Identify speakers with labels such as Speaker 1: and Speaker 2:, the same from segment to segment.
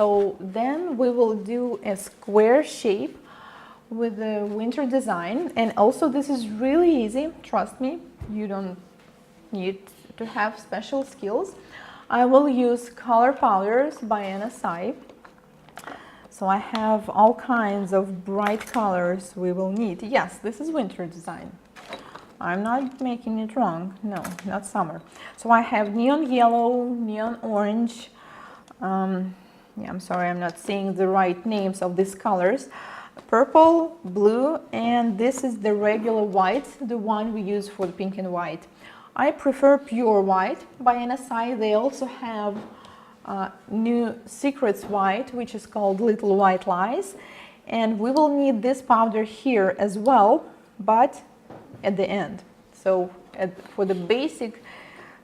Speaker 1: So then we will do a square shape with the winter design. And also this is really easy, trust me, you don't need to have special skills. I will use color powders by NSI. So I have all kinds of bright colors we will need. Yes, this is winter design. I'm not making it wrong. No, not summer. So I have neon yellow, neon orange. Yeah, I'm sorry, I'm not seeing the right names of these colors. Purple, blue, and this is the regular white, the one we use for the pink and white. I prefer pure white by NSI. They also have new secrets white, which is called Little White Lies, and we will need this powder here as well, but at the end. So for the basic,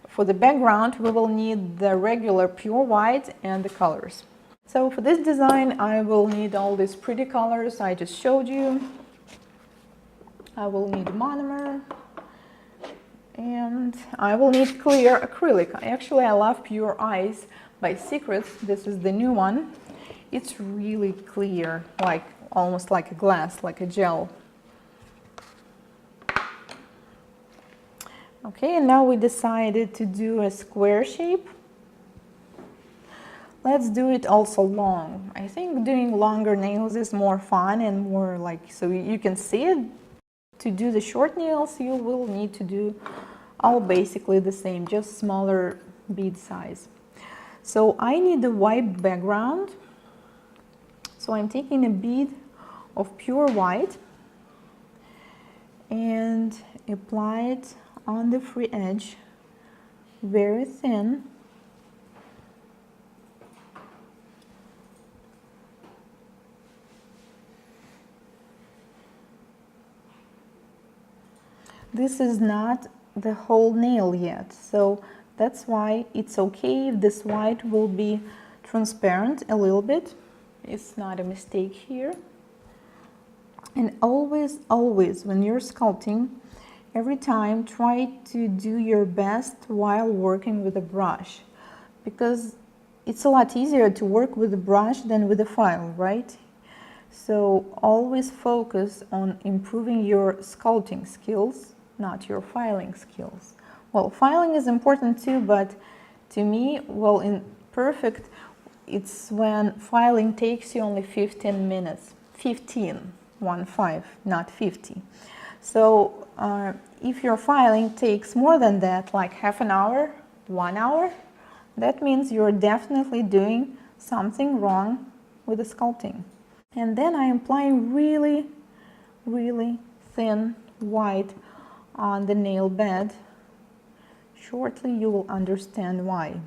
Speaker 1: for the background, we will need the regular pure white and the colors. So for this design, I will need all these pretty colors I just showed you. I will need monomer, and I will need clear acrylic. Actually, I love Pure Ice by Secrets. This is the new one. It's really clear, like almost like a glass, like a gel. Okay, and now we decided to do a square shape. Let's do it also long. I think doing longer nails is more fun and more like, so you can see it. To do the short nails, you will need to do all basically the same, just smaller bead size. So I need a white background. So I'm taking a bead of pure white and apply it on the free edge, very thin. This is not the whole nail yet, so that's why it's okay if this white will be transparent a little bit. It's not a mistake here. And always, always, when you're sculpting, every time try to do your best while working with a brush, because it's a lot easier to work with a brush than with a file, right? So always focus on improving your sculpting skills, not your filing skills. Well, filing is important too, but to me, well, in perfect, it's when filing takes you only 15 minutes. 15, 1-5, not 50. So if your filing takes more than that, like half an hour, 1 hour, that means you're definitely doing something wrong with the sculpting. And then I am applying really, really thin white on the nail bed. Shortly you will understand why.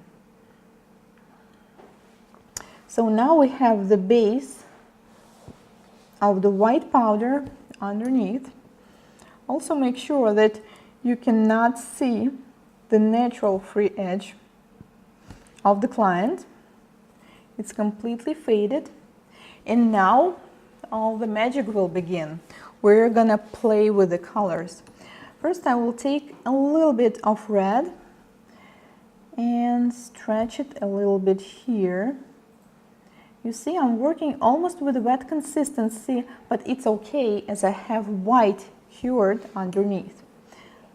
Speaker 1: So now we have the base of the white powder underneath. Also make sure that you cannot see the natural free edge of the client. It's completely faded. And now all the magic will begin. We're gonna play with the colors. First, I will take a little bit of red and stretch it a little bit here. You see, I'm working almost with a wet consistency, but it's okay as I have white cured underneath.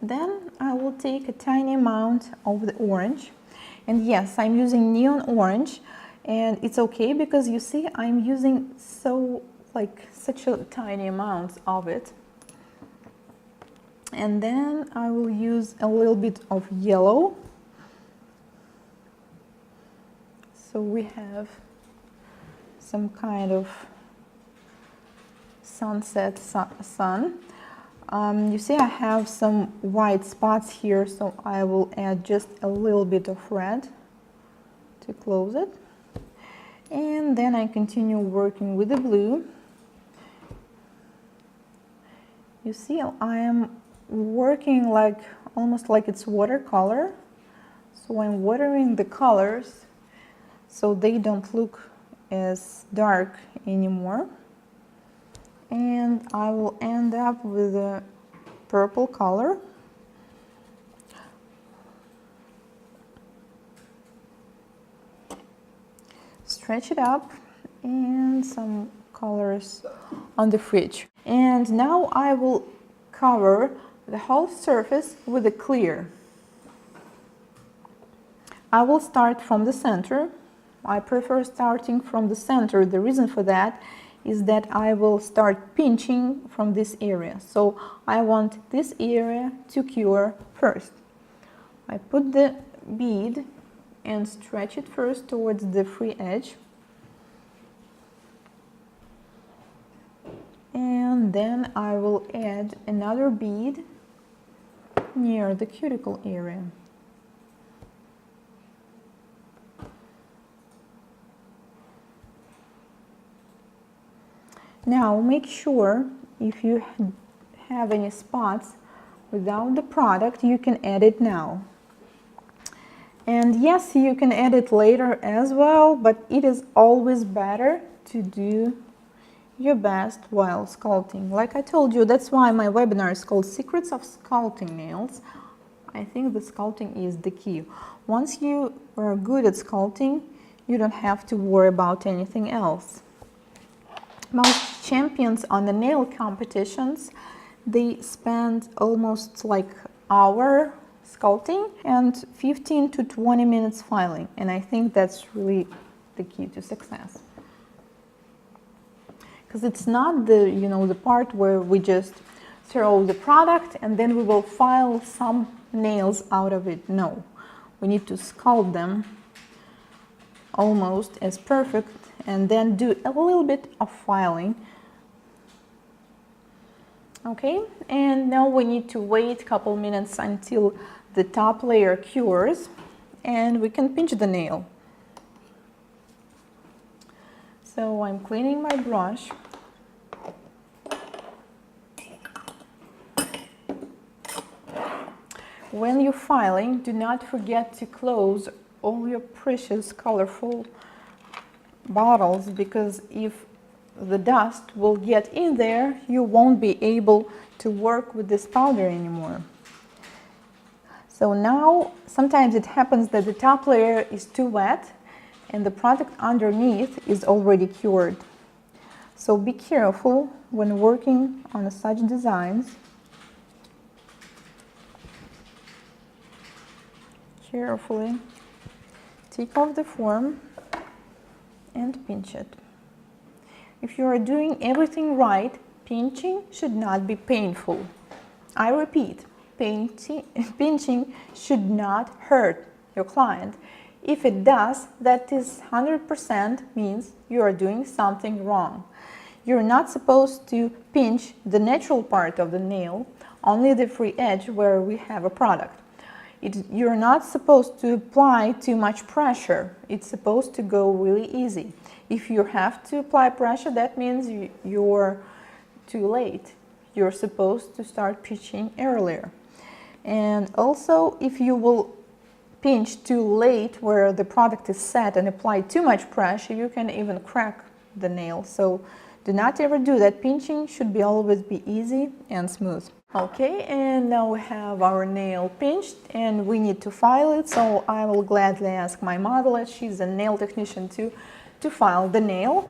Speaker 1: Then I will take a tiny amount of the orange. And yes, I'm using neon orange, and it's okay because you see, I'm using such a tiny amount of it. And then I will use a little bit of yellow. So we have some kind of sunset sun. You see, I have some white spots here, so I will add just a little bit of red to close it. And then I continue working with the blue. You see, I am working like almost like it's watercolor. So I'm watering the colors so they don't look as dark anymore. And I will end up with a purple color. stretch it up, and some colors on the fridge. And now I will cover the whole surface with a clear. I will start from the center. I prefer starting from the center. The reason for that is that I will start pinching from this area. So I want this area to cure first. I put the bead and stretch it first towards the free edge. And then I will add another bead near the cuticle area. Now make sure if you have any spots without the product, you can add it now. And yes, you can add it later as well, but it is always better to do your best while sculpting. Like I told you, that's why my webinar is called Secrets of Sculpting Nails. I think the sculpting is the key. Once you are good at sculpting, you don't have to worry about anything else. Most champions on the nail competitions, they spend almost like an hour sculpting and 15 to 20 minutes filing, and I think that's really the key to success. Because it's not the, the part where we just throw the product and then we will file some nails out of it. No, we need to sculpt them almost as perfect and then do a little bit of filing. Okay, and now we need to wait a couple minutes until the top layer cures and we can pinch the nail. So I'm cleaning my brush. When you're filing, do not forget to close all your precious, colorful bottles, because if the dust will get in there, you won't be able to work with this powder anymore. So now, sometimes it happens that the top layer is too wet and the product underneath is already cured. So be careful when working on such designs. Carefully take off the form and pinch it. If you are doing everything right, pinching should not be painful. I repeat, pinching should not hurt your client. If it does, that is 100% means you are doing something wrong. You're not supposed to pinch the natural part of the nail, only the free edge where we have a product. You're not supposed to apply too much pressure. It's supposed to go really easy. If you have to apply pressure, that means you're too late. You're supposed to start pinching earlier. And also, if you will pinch too late where the product is set and apply too much pressure, you can even crack the nail. So do not ever do that. Pinching should always be easy and smooth. Okay, and now we have our nail pinched and we need to file it, so I will gladly ask my model, as she's a nail technician too, to file the nail.